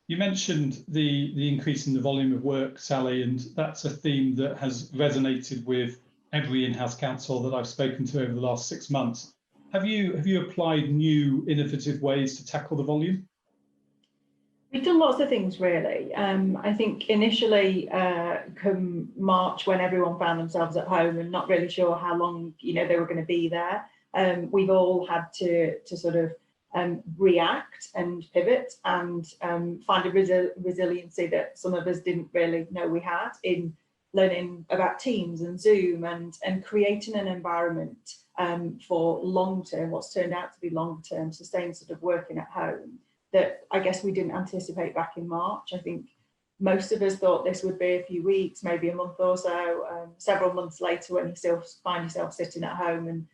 You mentioned the increase in the volume of work, Sally, and that's a theme that has resonated with every in-house counsel that I've spoken to over the last 6 months. Have you applied new innovative ways to tackle the volume? We've done lots of things, really. I think initially, come March, when everyone found themselves at home and not really sure how long they were going to be there, we've all had to sort of react and pivot and find a resiliency that some of us didn't really know we had in learning about Teams and Zoom and creating an environment for long-term, what's turned out to be long-term, sustained sort of working at home that I guess we didn't anticipate back in March. I think most of us thought this would be a few weeks, maybe a month or so. Several months later, when you still find yourself sitting at home and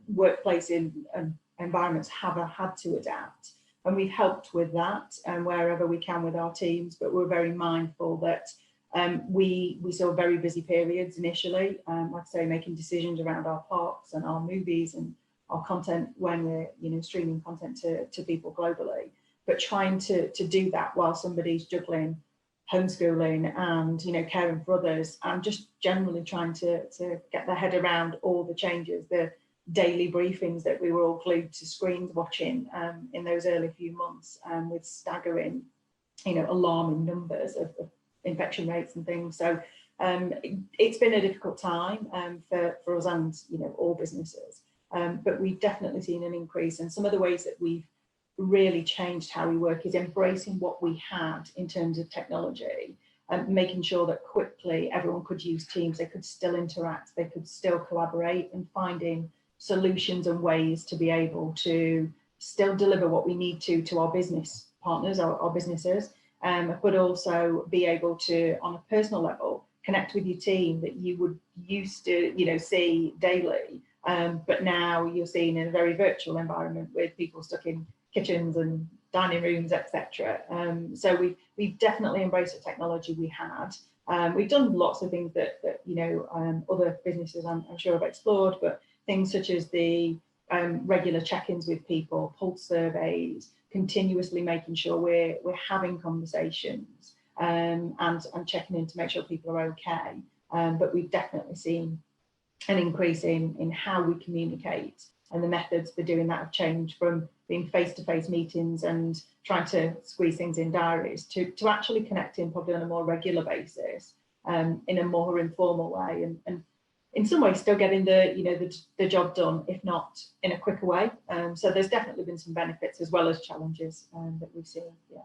workplace environments have had to adapt, and we've helped with that wherever we can with our teams, but we're very mindful that we saw very busy periods initially, like I say, making decisions around our parks and our movies and our content when we're streaming content to people globally, but trying to do that while somebody's juggling homeschooling and caring for others, and just generally trying to get their head around all the changes, the daily briefings that we were all glued to screens watching in those early few months, with staggering alarming numbers of infection rates and things. So it's been a difficult time for us and all businesses, but we've definitely seen an increase, and some of the ways that we've really changed how we work is embracing what we had in terms of technology and making sure that quickly everyone could use Teams, they could still interact, they could still collaborate, and finding solutions and ways to be able to still deliver what we need to our business partners, our businesses, but also be able to, on a personal level, connect with your team that you would used to see daily, but now you're seeing in a very virtual environment with people stuck in kitchens and dining rooms, etc. So we've definitely embraced the technology we had. We've done lots of things that other businesses I'm sure have explored, but things such as the regular check-ins with people, pulse surveys, continuously making sure we're having conversations and checking in to make sure people are okay. But we've definitely seen an increase in how we communicate, and the methods for doing that have changed from being face-to-face meetings and trying to squeeze things in diaries to actually connecting probably on a more regular basis, in a more informal way, and in some ways still getting the job done, if not in a quicker way. So there's definitely been some benefits as well as challenges that we've seen. Yeah.